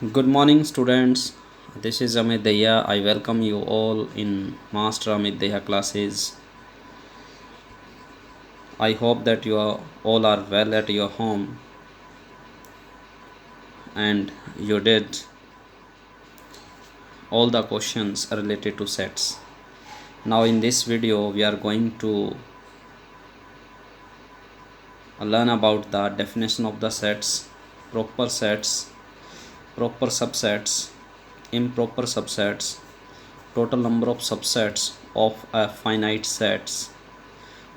Good morning, students. This is Amit Daya. I welcome you all in Master Amit Daya classes. I hope that all are well at your home and you did all the questions related to sets. Now, in this video, we are going to learn about the definition of the sets, proper subsets, improper subsets, total number of subsets of a finite sets,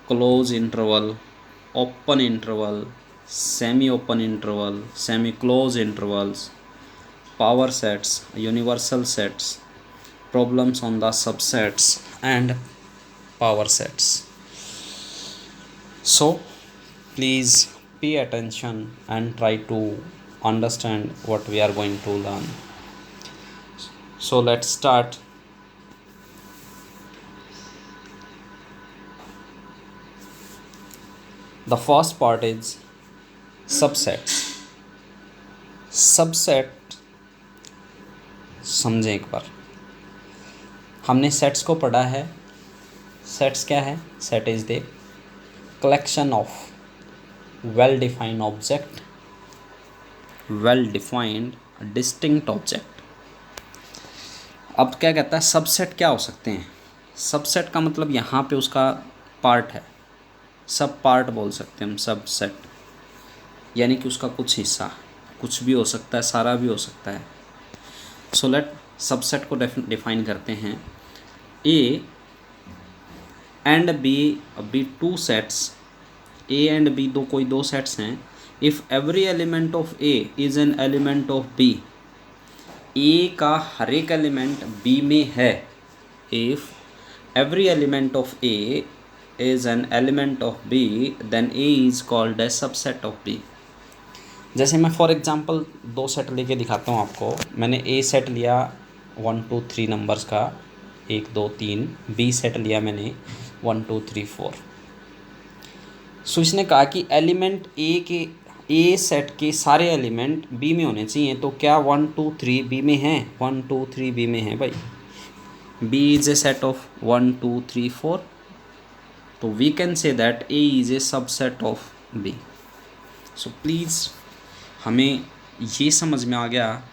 close interval, open interval, semi-open interval, semi-close intervals, power sets, universal sets, problems on the subsets and power sets. So please pay attention and try to understand what we are going to learn. So let's start. The first part is subsets. Subset समझें एक बार। हमने sets को पढ़ा है। Sets क्या है? Set is the collection of well defined object, well defined distinct object. अब क्या कहता है सबसेट क्या हो सकते हैं? सबसेट का मतलब यहाँ पे उसका पार्ट है, सब पार्ट बोल सकते हैं हम सबसेट, यानी कि उसका कुछ हिस्सा, कुछ भी हो सकता है, सारा भी हो सकता है। सो लेट सबसेट को डिफाइन करते हैं। A and B two sets, A and B कोई दो सेट्स हैं। If every element of A is an element of B, A का हर एक एलिमेंट बी में है। If every element of A is an element of B, then A is called a subset of B. जैसे मैं for example दो set लेके दिखाता हूँ आपको। मैंने A सेट लिया 1 2 3 नंबर्स का, 1 2 3। B सेट लिया मैंने 1 2 3 4। सो इसने कहा कि एलिमेंट A सेट के सारे एलिमेंट B में होने चाहिए। तो क्या 1 2 3 B में हैं? 1 2 3 B में हैं भाई। B is a set of 1 2 3 4, तो we can say that A is a subset of B. So please हमें ये समझ में आ गया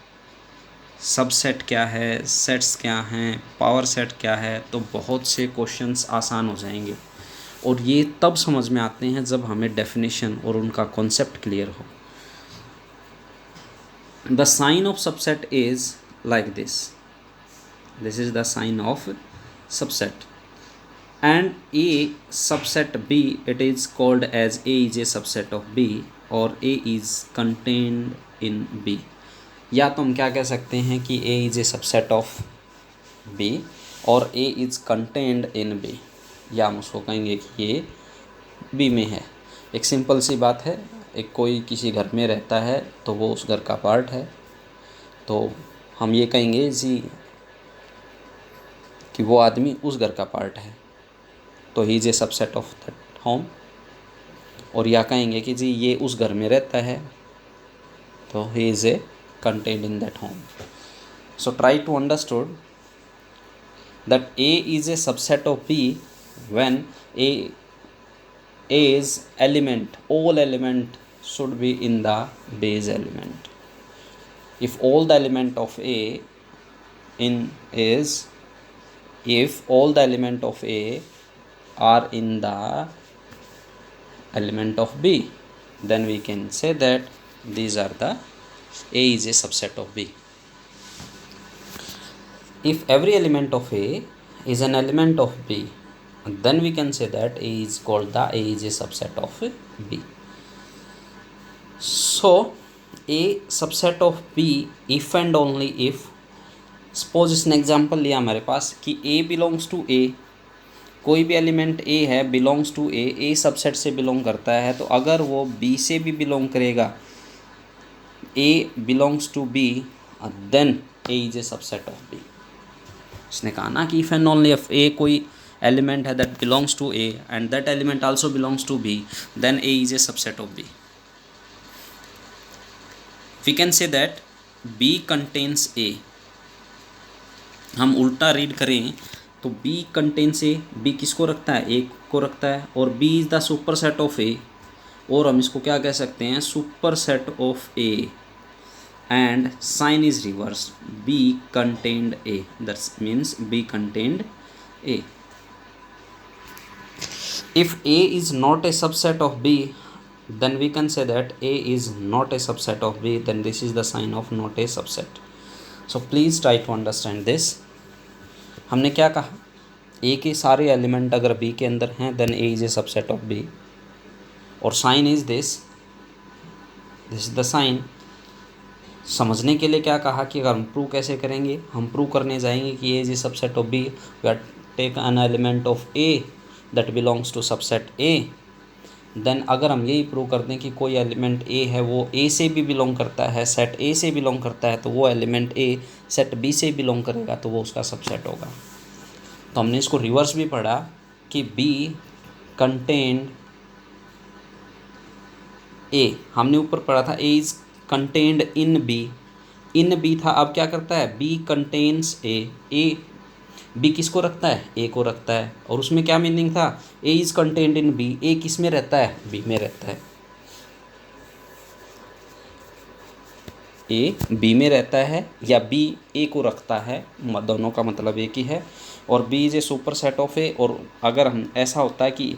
सबसेट क्या है, सेट्स क्या हैं, पावर सेट क्या है, तो बहुत से क्वेश्चंस आसान हो जाएंगे। और ये तब समझ में आते हैं जब हमें डेफिनेशन और उनका कॉन्सेप्ट क्लियर हो। The sign of subset is like this is the sign of subset, and A subset B, it is called as A is a subset of B or A is contained in B। या तो हम क्या कह सकते हैं कि A is a subset of B और A is contained in B, या हम उसको कहेंगे कि ये B में है। एक सिंपल सी बात है, एक कोई किसी घर में रहता है तो वो उस घर का पार्ट है, तो हम ये कहेंगे जी कि वो आदमी उस घर का पार्ट है, तो he is a subset of that home. और या कहेंगे कि जी ये उस घर में रहता है, तो he is A contained in that home. So try to understood that A is a subset of B when A is element, all element should be in the base element. If all the element of A in is, if all the element of A are in the element of B, then we can say that these are the A is a subset of B. If every element of A is an element of B, then we can say that A is called the A is a subset of B. So A subset of B if and only if, suppose इसने example लिया हमारे पास कि A belongs to A, कोई भी element A है belongs to A subset से belong करता है, तो अगर वो B से भी बिलोंग करेगा, A belongs to B, then A is a subset of B। इसने कहा ना कि if and only if A कोई एलिमेंट है that belongs to A and that element also belongs to B, then A is a subset of B। We can say that B contains A, हम उल्टा read करें तो B contains ए, B किसको रखता है, ए को रखता है, और B is the super set of A, और हम इसको क्या कह सकते हैं, super set of A, and sign is reverse, B contained A, that means B contained A. If A is not a subset of B, then we can say that A is not a subset of B, then this is the sign of not a subset. So please try to understand this. हमने क्या कहा, A के सारे element अगर B के अंदर हैं then A is a subset of B, और sign is this is the sign. समझने के लिए क्या कहा कि अगर हम प्रूव कैसे करेंगे, हम प्रूव करने जाएंगे कि A is a subset of B, we are take an element of A that belongs to subset A. Then अगर हम यही प्रूव कर दें कि कोई एलिमेंट A है वो A से भी बिलोंग करता है, सेट A से बिलोंग करता है, तो वो एलिमेंट A सेट B से बिलोंग करेगा, तो वो उसका सबसेट होगा. तो हमने इसको रिवर्स भी पढ़ा कि B कंटेन्ड A, हमने ऊपर पढ़ा था A is contained in B, in B था, अब क्या करता है, B contains A, A B किसको रखता है, ए को रखता है, और उसमें क्या मीनिंग था, ए इज कंटेन्ड इन बी, ए किस में रहता है, बी में रहता है, ए बी में रहता है या बी ए को रखता है, दोनों का मतलब एक ही है. और B is a super set of A, और अगर हम ऐसा होता है कि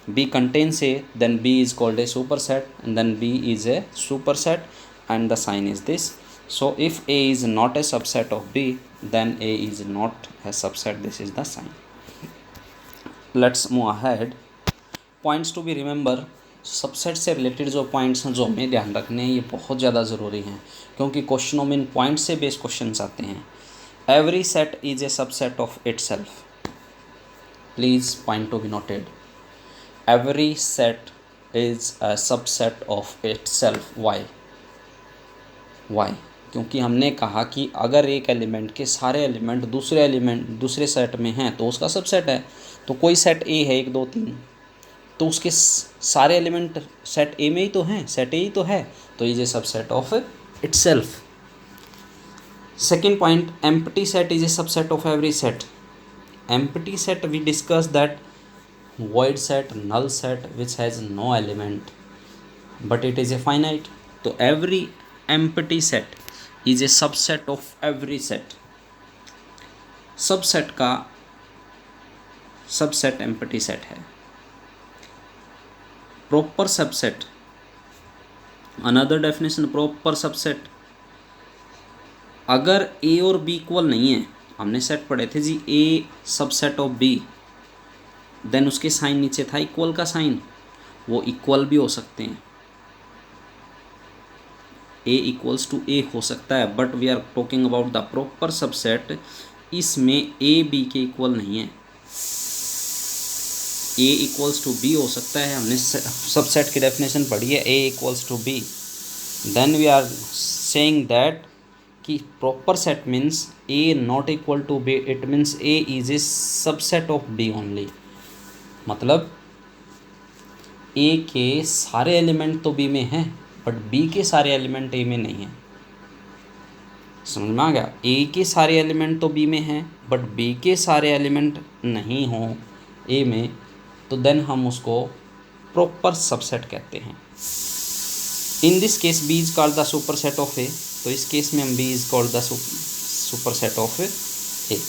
B contains A then B is called a super set, and then B is a super set, and the sign is this. So if A is not a subset of B, then A is not a subset. This is the sign. Let's move ahead. Points to be remember. Subset से related जो points हैं जो हमें ध्यान रखने हैं, ये बहुत ज़्यादा ज़रूरी हैं, क्योंकि क्वेश्चनों में इन पॉइंट से बेस्ड क्वेश्चंस आते हैं. Every set is a subset of itself. Please point to be noted. Every set is a subset of itself. Why? क्योंकि हमने कहा कि अगर एक एलिमेंट के सारे एलिमेंट दूसरे सेट में हैं तो उसका सबसेट है. तो कोई सेट ए है 1 2 3, तो उसके सारे एलिमेंट सेट ए में ही तो हैं, सेट ए ही तो है, तो is a subset of itself. Second point, empty set is a subset of every set. Empty set we discuss that void set, null set which has no element but it is a finite. तो every empty set is a subset of every set. Subset का subset empty set है. Proper subset, another definition, proper subset अगर ए और B equal नहीं है, हमने set पढ़े थे जी ए सबसेट ऑफ बी, देन उसके साइन नीचे था इक्वल का साइन, वो इक्वल भी हो सकते हैं, ए इक्वल्स टू ए हो सकता है, but we are talking about the proper subset. इसमें ए बी के इक्वल नहीं है, ए इक्वल्स टू बी हो सकता है, हमने सबसेट की डेफिनेशन पढ़ी है, A equals to B. Then we are saying that कि proper set means A not equal to B, it means A is a subset of B only. मतलब A के सारे एलिमेंट तो बी में हैं बट बी के सारे element ए में नहीं हैं. समझ में आ गया? ए के सारे एलिमेंट तो बी में हैं बट बी के सारे एलिमेंट नहीं हों ए में, तो देन हम उसको प्रॉपर सबसेट कहते हैं. In this case B is called the super set of A, तो इस केस में हम B is called the super set of A.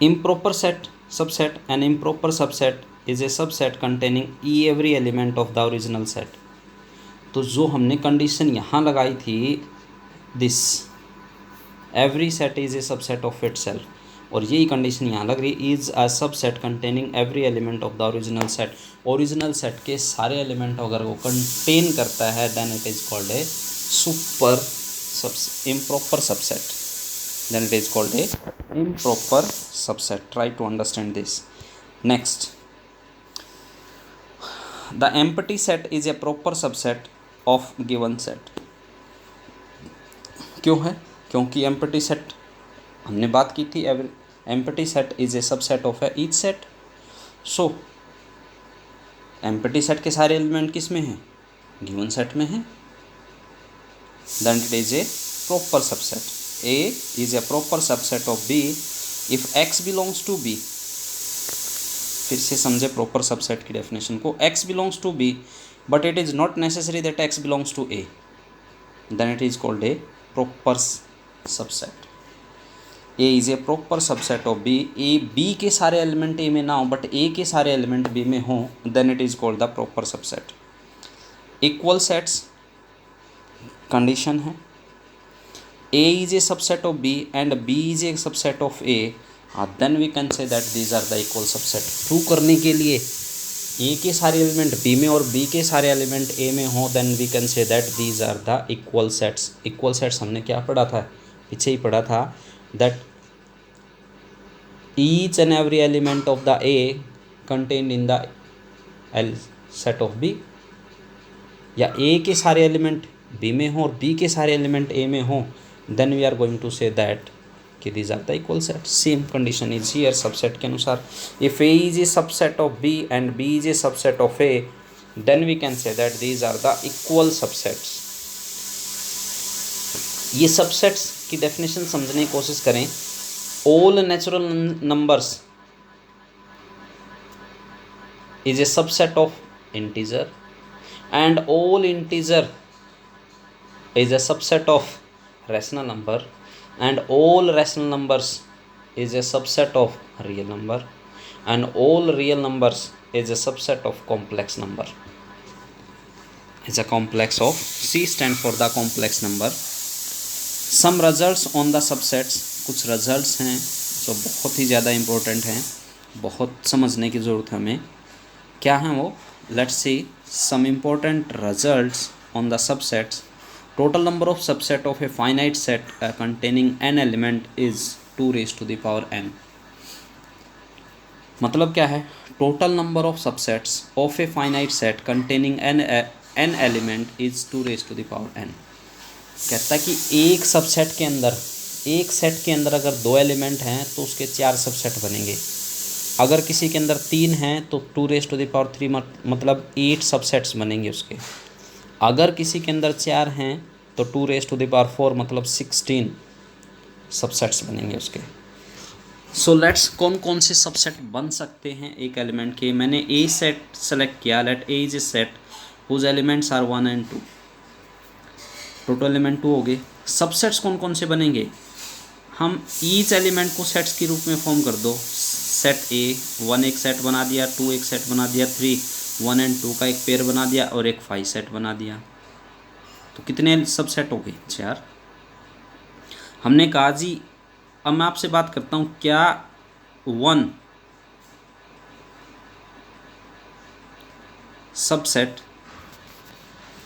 improper set subset, an improper subset is a subset containing every element of the original set. तो जो हमने condition यहाँ लगाई थी, this every set is a subset of itself, और यही condition यहाँ लग रही, is a subset containing every element of the original set. Original set के सारे एलिमेंट अगर वो कंटेन करता है then it is called a super improper subset. Then it is called a improper subset. Try to understand this. Next, the empty set is a proper subset of given set. क्यों है? क्योंकि empty set हमने बात की थी, empty set is a subset of each set. So empty set के सारे element किस में हैं? गिवन सेट में हैं. then it is a proper subset. A is a proper subset of B if X belongs to B. फिर से समझे proper subset की definition को. X belongs to B but it is not necessary that X belongs to A, then it is called a proper subset. A is a proper subset of B. A B के सारे element A में ना हो but A के सारे element B में हो, then it is called the proper subset. Equal sets condition है. A is a subset of B and B is a subset of A, then we can say that these are the equal subset. Prove करने के लिए A के सारे element B में और B के सारे एलिमेंट A में हो, then we can say that these are the equal sets. Equal sets हमने क्या पढ़ा था, पीछे ही पढ़ा था, that each and every element of the A contained in the L set of B, या A के सारे एलिमेंट B में हो और B के सारे एलिमेंट A में हो, then we are going to say that कि these are the equal sets. Same condition is here subset के अनुसार. If A is a subset of B and B is a subset of A, then we can say that these are the equal subsets. ये subsets की definition समझने की कोशिश करें. All natural numbers is a subset of integer and all integer is a subset of rational number and all rational numbers is a subset of real number and all real numbers is a subset of complex number. Is a complex of C stand for the complex number. Some results on the subsets, कुछ results हैं जो बहुत ही ज़्यादा important हैं, बहुत समझने की ज़रूरत है हमें. क्या हैं वो? Let's see some important results on the subsets. Total number of subset of a finite set containing n element is 2 raised to the power n. मतलब क्या है? Total number of subsets of a finite set containing n element is 2 raised to the power n. कहता है कि एक subset के अंदर, एक सेट के अंदर अगर 2 एलिमेंट हैं तो उसके 4 सबसेट बनेंगे. अगर किसी के अंदर 3 हैं तो 2 raised to the power 3 मतलब 8 सबसेट्स बनेंगे उसके. अगर किसी के अंदर 4 हैं तो 2 raised to the power 4 मतलब 16 सबसेट्स बनेंगे उसके. सो लेट्स कौन कौन से सबसेट बन सकते हैं एक एलिमेंट के. मैंने ए सेट सेलेक्ट किया. Let A is a set whose elements are 1 and 2. Total element 2 हो गए. सबसेट्स कौन कौन से बनेंगे? हम ईच एलिमेंट को सेट्स के रूप में फॉर्म कर दो. सेट ए 1 एक सेट बना दिया, 2 एक सेट बना दिया, 3 1 and 2 का एक पेयर बना दिया और एक 5 सेट बना दिया. तो कितने सबसेट हो गए? 4. हमने कहा जी, अब मैं आपसे बात करता हूँ, क्या 1 सबसेट,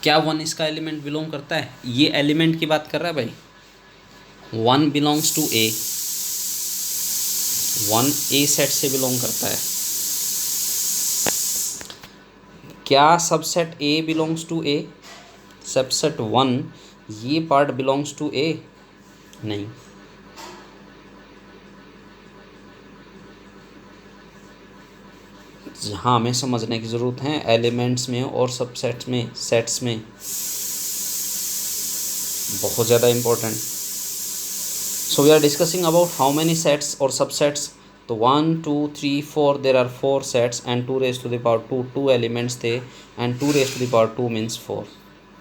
क्या 1 इसका एलिमेंट बिलोंग करता है? ये एलिमेंट की बात कर रहा है भाई. 1 belongs to A. 1 A set से बिलोंग करता है. क्या subset A belongs to A? Subset 1 ये पार्ट बिलोंग्स टू ए? नहीं. जहाँ हमें समझने की ज़रूरत है एलिमेंट्स में और सबसेट्स में, सेट्स में, बहुत ज़्यादा important. So we are discussing about how many sets और सबसेट्स. तो 1 2 3 4 there are 4 sets and 2 raised to the power 2 2 elements थे and 2 raised to the power 2 means 4.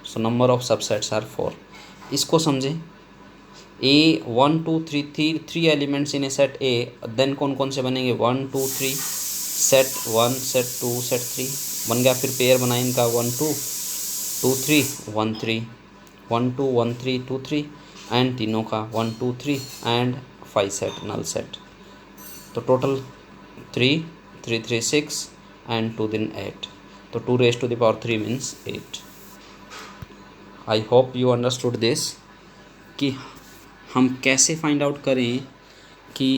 So number of subsets are 4. इसको समझें. A 1 2 3 3 elements in a set A, then कौन कौन से बनेंगे? 1 2 3 set 1 set 2 set 3 बन गया. फिर पेयर बनाए इनका 1 2 2 3 1 3 1 2 1 3 2 3 एंड तीनों का 1 2 3 एंड 5 सेट नल सेट. तो टोटल 3 3 3 6 एंड 2 दिन 8. तो 2 raised to the power 3 means 8. I hope you understood this कि हम कैसे फाइंड आउट करें कि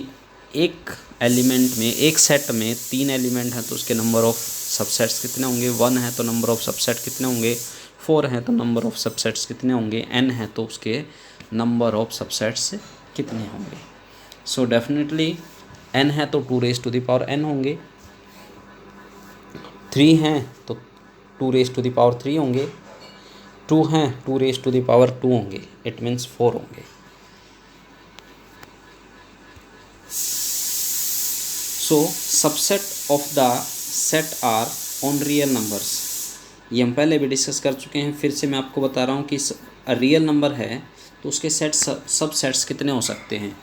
एक एलिमेंट में, एक सेट में 3 एलिमेंट हैं तो उसके नंबर ऑफ सबसेट्स कितने होंगे. 1 है तो नंबर ऑफ सबसेट कितने होंगे. 4 है तो नंबर ऑफ सबसेट्स कितने होंगे. n है तो उसके नंबर ऑफ सबसेट्स कितने होंगे. सो डेफिनेटली n है तो 2 raised to the power n होंगे. 3 हैं तो 2 raised to the power 3 होंगे. टू हैं, 2 raised to the power 2 होंगे, इट मीन्स 4 होंगे। So subset of the set are on real numbers, ये हम पहले भी डिस्कस कर चुके हैं, फिर से मैं आपको बता रहा हूँ कि रियल नंबर है तो उसके सेट सब सेट्स कितने हो सकते हैं,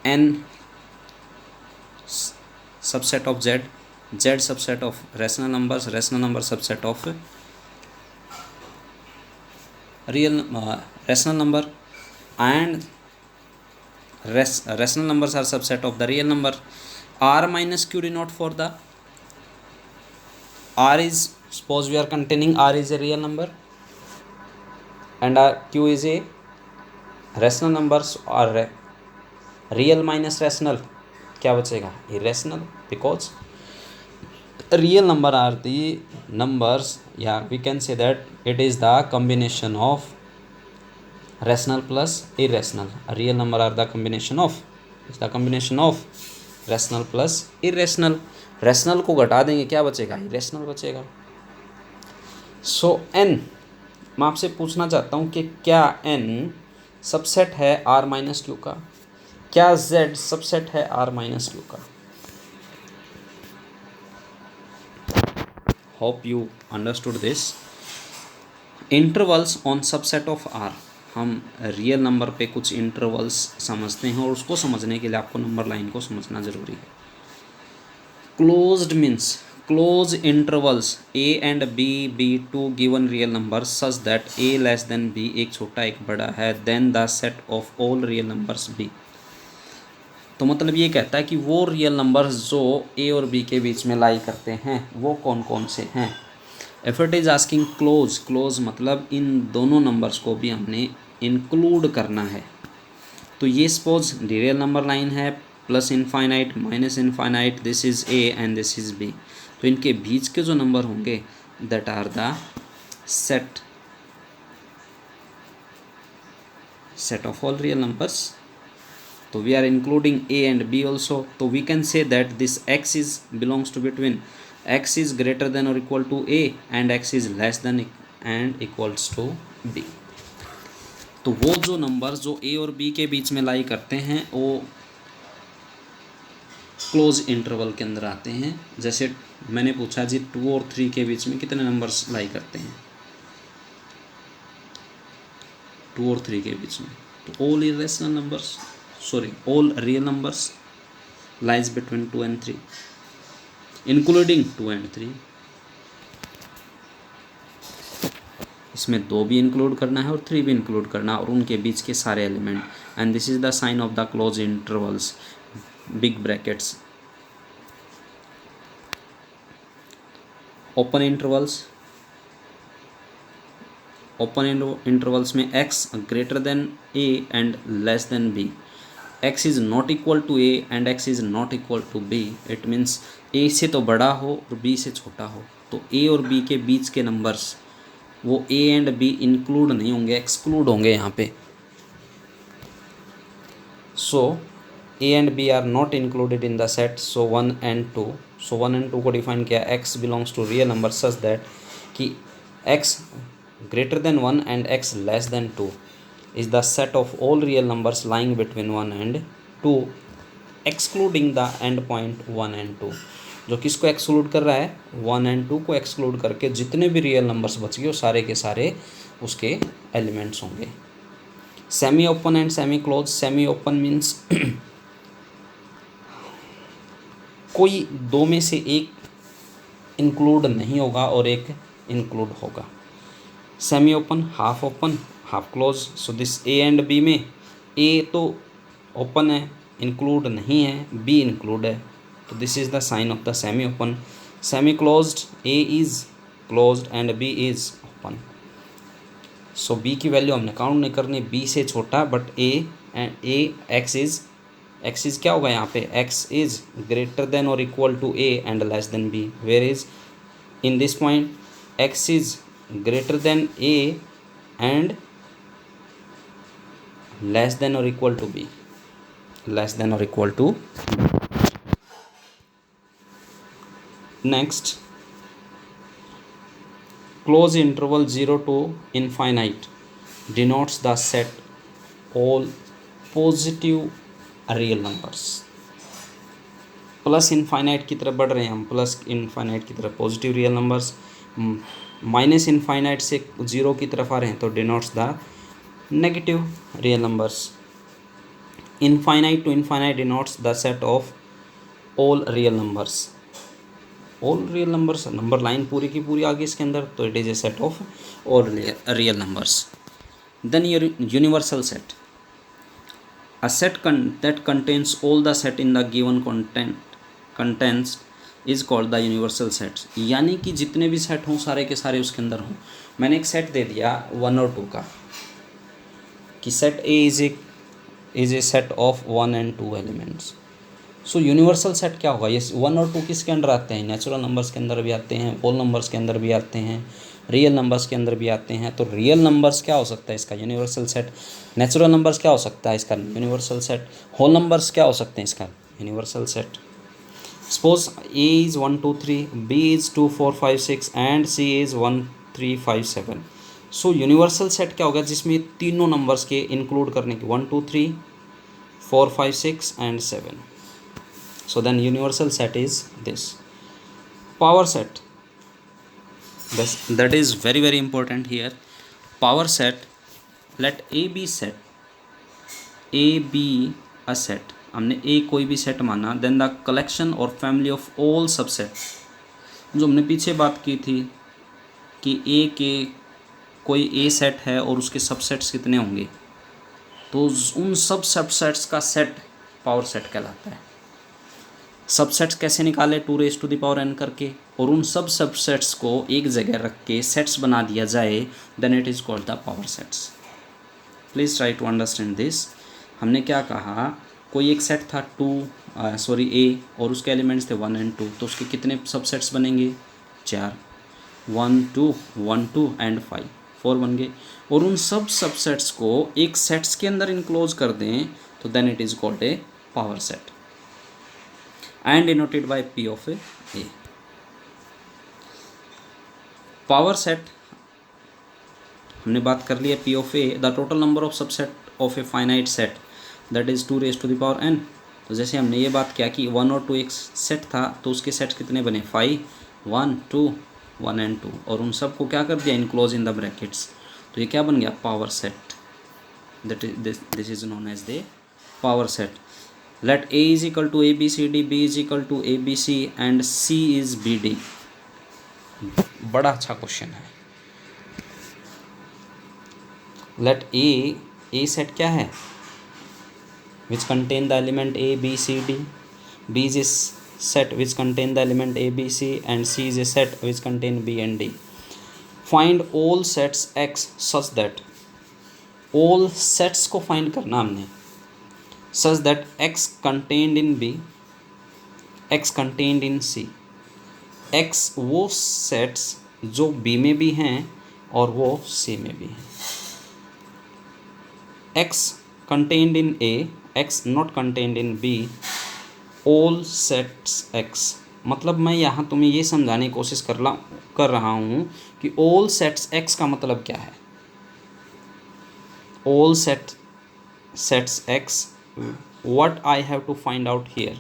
n subset of z, z subset of rational number subset of real rational number, and rational numbers are subset of the real number. R minus q denote for the R is, suppose we are containing R is a real number and q is a rational numbers, or real minus rational क्या बचेगा, irrational, because real number are the numbers, yeah, we can say that it is the combination of rational plus irrational. A real number are the combination of, is the combination of rational plus irrational. rational को घटा देंगे क्या बचेगा, irrational बचेगा। सो n, मैं आपसे पूछना चाहता हूँ कि क्या n सबसेट है r माइनस क्यू का, क्या z सबसेट है r माइनस क्यू का। Hope you understood this. Intervals on subset of r, हम रियल नंबर पे कुछ इंटरवल्स समझते हैं और उसको समझने के लिए आपको नंबर लाइन को समझना ज़रूरी है। Closed means close intervals a and b two given real number such that a less than b, एक छोटा एक बड़ा है, then the set of all real numbers b। तो मतलब ये कहता है कि वो रियल नंबर्स जो a और b के बीच में लाई करते हैं वो कौन कौन से हैं। If it is asking close, close मतलब इन दोनों नंबर्स को भी हमने इंक्लूड करना है। तो ये सपोज रियल नंबर लाइन है, plus infinite minus infinite, this is a and this is b। तो इनके बीच के जो नंबर होंगे that are the set of all real numbers. तो we are including a and b also. तो we can say that this x is belongs to between x is greater than or equal to a and x is less than and equals to b। तो वो जो number जो a और b के बीच में लाई करते हैं वो क्लोज इंटरवल के अंदर आते हैं। जैसे मैंने पूछा जी 2 और 3 के बीच में कितने नंबर्स लाई करते हैं, 2 और 3 के बीच में, तो all irrational numbers, sorry all real numbers lies between 2 and 3 including 2 and 3। इसमें 2 भी इंक्लूड करना है और 3 भी इंक्लूड करना है और उनके बीच के सारे element. And this is the sign of the close intervals, big brackets. Open intervals, open intervals में x greater than a and less than b, x is not equal to a and x is not equal to b, it means a से तो बड़ा हो और b से छोटा हो। तो a और b के बीच के नंबर्स वो a एंड b इंक्लूड नहीं होंगे, एक्सक्लूड होंगे यहाँ पे। So a and b are not included in the set, so 1 and 2। So 1 and 2 को डिफाइन किया, x belongs to real number such that कि x greater than 1 and x less than 2 is the set of all real numbers lying between 1 and 2 excluding the end point 1 and 2। जो किसको exclude कर रहा है, 1 and 2 को exclude करके जितने भी रियल नंबर्स बच गए वो सारे के सारे उसके एलिमेंट्स होंगे। Semi open and semi close, semi open means कोई दो में से एक इंक्लूड नहीं होगा और एक इंक्लूड होगा। Semi open, half open, half close. So this a and b में a तो ओपन है, इंक्लूड नहीं है, b इंक्लूड है, तो this is the sign of the semi open. Semi closed, a is closed and b is open. So b की value हमने count नहीं करनी, b से छोटा, but a and a x is क्या होगा यहाँ पे, x इज़ ग्रेटर देन और equal to a and less than b, where is in this point x is greater than a and less than or equal to b, less than or equal to b। next close interval 0 to infinite denotes the set all positive real numbers। Plus infinite की तरफ बढ़ रहे हैं हम, plus infinite की तरफ positive real numbers, minus infinite से zero की तरफ आ रहे हैं तो denotes the negative real numbers. Infinite to infinite denotes the set of all real numbers. All real numbers, number line पूरी की पूरी आ गई इसके अंदर, तो it is a set of all real numbers. Then universal set, a set that contains all the set in the given contents is called the universal set। यानी कि जितने भी सेट हों सारे के सारे उसके अंदर हों। मैंने एक सेट दे दिया 1 और 2 का कि set A is a set of 1 and 2 elements. So universal set क्या होगा? ये 1 और 2 किसके अंदर आते हैं? नेचुरल नंबर्स के अंदर भी आते हैं, होल नंबर्स के अंदर भी आते हैं, रियल नंबर्स के अंदर भी आते हैं। तो रियल नंबर्स क्या हो सकता है इसका? Universal set. नेचुरल नंबर्स क्या हो सकता है इसका? Universal set. होल नंबर्स क्या हो सकते हैं इसका? Universal set. Suppose A is 1 2 3, B is 2 4 5 6 and C is 1 3 5 7। So universal set क्या होगा? जिसमें तीनों नंबर्स के इंक्लूड करने की 1 2 3 4 5 6 and 7। So then universal set is this. Power set, that is very very important here. Power set, let A be set, A be a set, हमने A कोई भी सेट माना, then the collection or family of all subsets, जो हमने पीछे बात की थी कि A के कोई A सेट है और उसके सबसेट्स कितने होंगे, तो उन सब सबसेट्स का सेट पावर सेट कहलाता है। सबसेट्स कैसे निकाले? 2n करके, और उन सब सबसेट्स को एक जगह रख के सेट्स बना दिया जाए, then it is called the power sets. Please try to understand this. हमने क्या कहा? कोई एक सेट था ए, और उसके एलिमेंट्स थे 1 and 2, तो उसके कितने सबसेट्स बनेंगे? 4, 1 2 1 2 एंड 5, 4 बन गए। और उन सब सबसेट्स को एक सेट्स के अंदर इनक्लोज कर दें तो then it is called a power set and denoted by P of A। Power set हमने बात कर लिया P of A, the total number of subset of a finite set that is 2n। तो जैसे हमने ये बात किया कि 1 और 2 एक सेट था, तो उसके सेट्स कितने बने? 5 1 2 1 and 2, और उन सब को क्या कर दिया? Enclose in the brackets. तो ये क्या बन गया? Power set. That is this is known as the power set. Let A is equal to ABCD, B is equal to ABC and C is BD। बड़ा अच्छा क्वेश्चन है। Let A set क्या है? Which contain the element A, B, C, D। B is a set which contain the element A, B, C and C is a set which contain B and D। Find all sets X such that, all sets को find करना हमने, such that X contained in B, X contained in C। X वो sets जो B में भी हैं और वो C में भी हैं। X contained in A, X not contained in B, all sets X। मतलब मैं यहाँ तुम्हें ये समझाने की कोशिश कर रहा हूँ कि all sets X का मतलब क्या है। all sets X, what I have to find out here,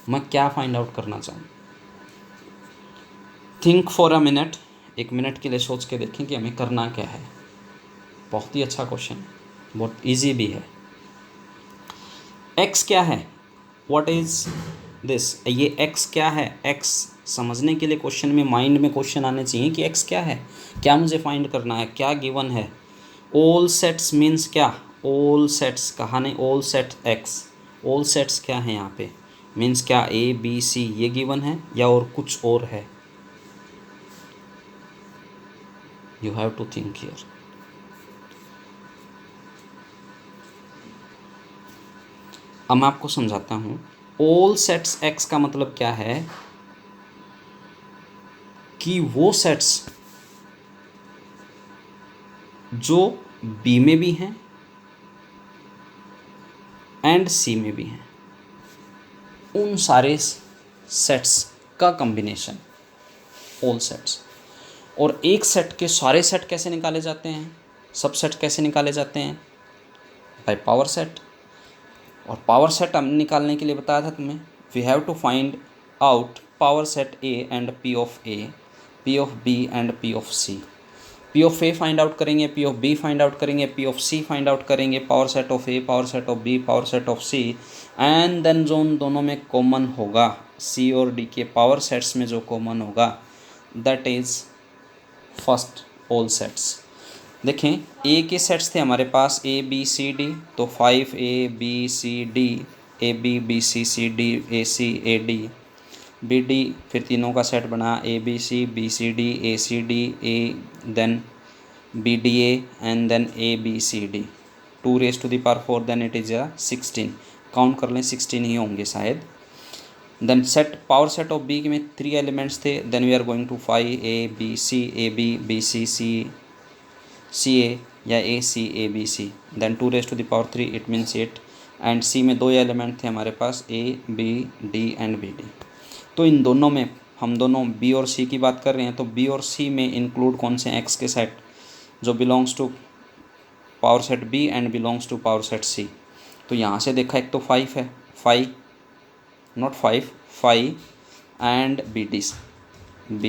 मैं क्या फाइंड आउट करना चाहूँ? Think for a minute, 1 minute के लिए सोच के देखें कि हमें करना क्या है। बहुत ही अच्छा क्वेश्चन, बहुत इजी भी है। x क्या है? What is this? ये x क्या है? x समझने के लिए क्वेश्चन में, माइंड में क्वेश्चन आने चाहिए कि x क्या है, क्या मुझे फाइंड करना है, क्या गिवन है। ऑल सेट्स मीन्स क्या? ऑल सेट्स कहा नहीं, all set x। All sets क्या है यहाँ पे? मीन्स क्या? A B C ये गिवन है या और कुछ और है? You have to think here. अब मैं आपको समझाता हूँ। ऑल सेट्स X का मतलब क्या है कि वो सेट्स जो B में भी हैं एंड C में भी हैं, उन सारे सेट्स का कॉम्बिनेशन ऑल सेट्स। और एक सेट के सारे सेट कैसे निकाले जाते हैं, सब सेट कैसे निकाले जाते हैं, बाय पावर सेट। और पावर सेट हमने निकालने के लिए बताया था तुम्हें, we have to find out power set A and P of A, P of B and P of C. P of A find out करेंगे, P of B find out करेंगे, P of C find out करेंगे, power set of A, power set of B, power set of C, and then जो उन दोनों में common होगा, सी और D के पावर सेट्स में जो कॉमन होगा, that is first all sets. देखें ए के सेट्स थे हमारे पास ए बी सी डी, तो 5 A B C D, A B B C C D A C A D, B D फिर तीनों का सेट बना A B C D A C D A, then B D A and then A B C D, 2 raised to the power 4, then it is 16, count कर लें 16 ही होंगे शायद। Then set power set of B में 3 elements थे, then we are going to 5 A B C A B B C C C A या A C A B C, then 2 raised to the power 3 it means 8, and C में 2 element थे हमारे पास A B D and B D. तो इन दोनों में हम दोनों बी और सी की बात कर रहे हैं, तो बी और सी में इंक्लूड कौन से एक्स के सेट जो belongs to power set B and belongs to power set C. तो यहाँ से देखा एक तो 5 है, 5 not 5 5 and B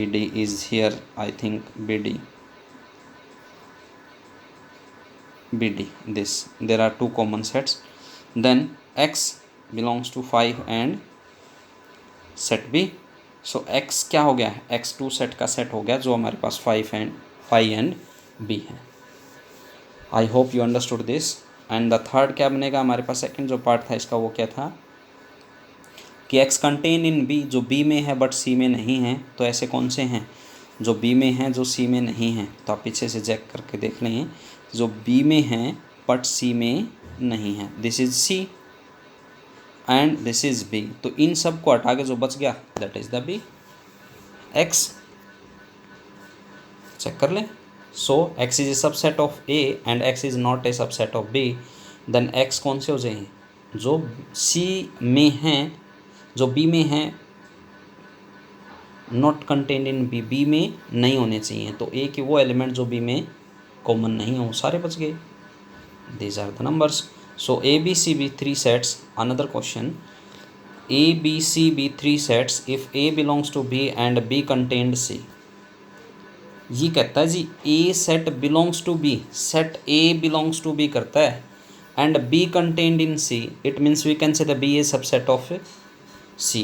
D is here, I think B D this, there are 2 common sets, then x belongs to 5 and set b, so x क्या हो गया है, x 2 सेट का सेट हो गया जो हमारे पास 5 एंड b है। I hope you understood this. And the third क्या बनेगा हमारे पास, सेकंड जो पार्ट था इसका वो क्या था कि x कंटेन इन b, जो b में है बट c में नहीं है, तो ऐसे कौन से हैं जो b में हैं जो c में नहीं हैं, तो आप पीछे से चेक करके देख लें, जो b में हैं बट c में नहीं है, this is c and this is b, तो इन सब को हटा के जो बच गया that is the b, x check कर लें। So x is a subset of a and x is not a subset of b, then x कौन से हो जाएंगे जो c में हैं, जो b में हैं not contained in b, b में नहीं होने चाहिए, तो a के वो एलिमेंट जो b में कॉमन नहीं हो सारे बच गए, these are the numbers. So A B C B 3 sets, another question, A B C B 3 sets if A belongs to B and B contained C. ये कहता है जी A set belongs to B, set A belongs to B करता है and B contained in C, it means we can say the B is subset of C.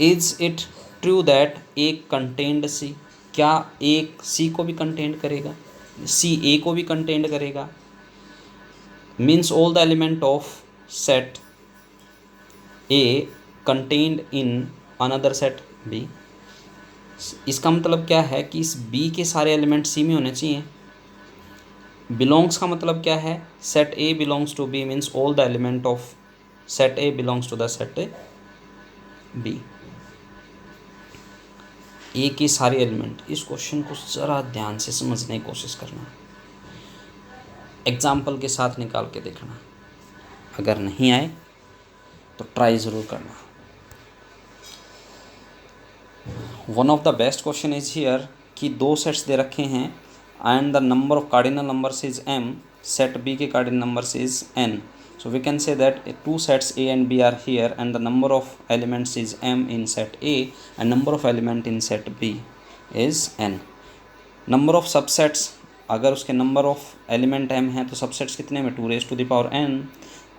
Is it true that A contained सी, क्या ए सी को भी contained करेगा, सी ए को भी contained करेगा, means all the element of set A contained in another set B. इसका मतलब क्या है कि इस बी के सारे एलिमेंट सी में होने चाहिए। बिलोंग्स का मतलब क्या है, set A belongs to B means all the element of set A belongs to the set A B, A के सारे एलिमेंट। इस क्वेश्चन को ज़रा ध्यान से समझने की कोशिश करना, एग्जाम्पल के साथ निकाल के देखना, अगर नहीं आए तो ट्राई ज़रूर करना। One of the best question is here कि 2 सेट्स दे रखे हैं and the number of cardinal numbers is m, set b के cardinal numbers is n, so we can say that 2 sets A and B are here and the number of elements is m in set A and number of element in set B is n. number of subsets, अगर उसके number of element m है तो subsets कितने में 2 raised to the power n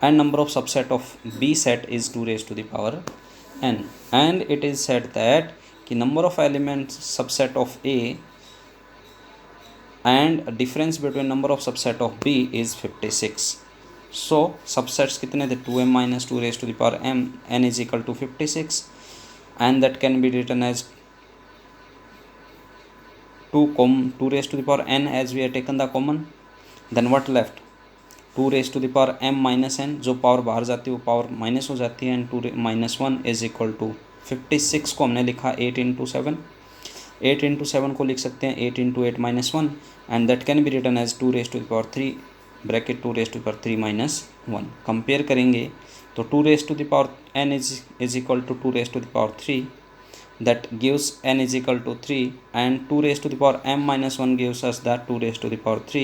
and number of subset of B set is 2 raised to the power n, and it is said that कि number of elements subset of A and difference between number of subset of B is 56. So subsets कितने थे 2m minus 2 raised to the power m, n is equal to 56 and that can be written as 2 raised to the power n as we have taken the common, then what left 2 raised to the power m minus n, जो power बाहर जाती है वो power minus हो जाती है, and 2 minus 1 is equal to 56 को हमने लिखा 8 into 7, 8 into 7 को लिख सकते हैं 8 into 8 minus 1 and that can be written as 2 raised to the power 3 bracket 2 raised to the power 3 minus 1। Compare करेंगे तो 2 raised to the power n is equal to 2 raised to the power 3 that gives n is equal to 3 and 2 raised to the power m minus 1 gives us that 2 raised to the power 3,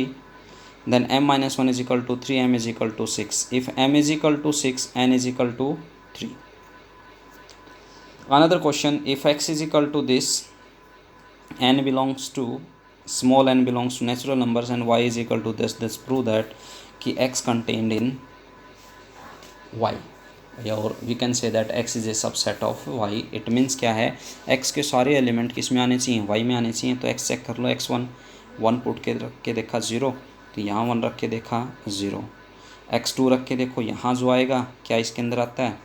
then m minus 1 is equal to 3, m is equal to 6. If m is equal to 6, n is equal to 3. Another question, if x is equal to this, n belongs to small n belongs to natural numbers and y is equal to this prove that कि x contained in y, और we can say that x is a subset of y. It means क्या है, x के सारे element किस में आने चाहिए, y में आने चाहिए. तो x चेक कर लो, x1 1 पुट के रख के देखा 0, तो यहाँ 1 रख के देखा 0. x2 रख के देखो, यहाँ जो आएगा क्या इसके अंदर आता है,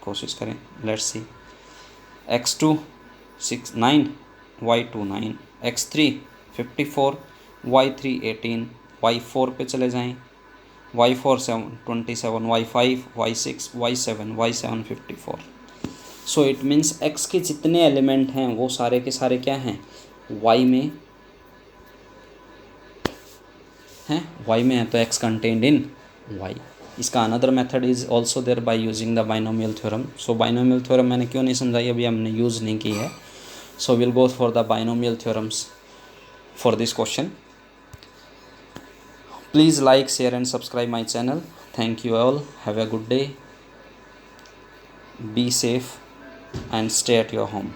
कोशिश करें, let's see. x2 6 9, y2 9, x3 54, y3 18, y4 पे चले जाएं, y4 27, y5 y6 y7 54. So it means x के जितने एलिमेंट हैं वो सारे के सारे क्या हैं, y में हैं, y में है, तो x कंटेन्ड इन y. इसका another method is also there by using the binomial theorem. So binomial theorem मैंने क्यों नहीं समझाई, अभी हमने यूज़ नहीं की है. So will go for the binomial theorems for this question. Please like, share and subscribe my channel. Thank you all. Have a good day. Be safe and stay at your home.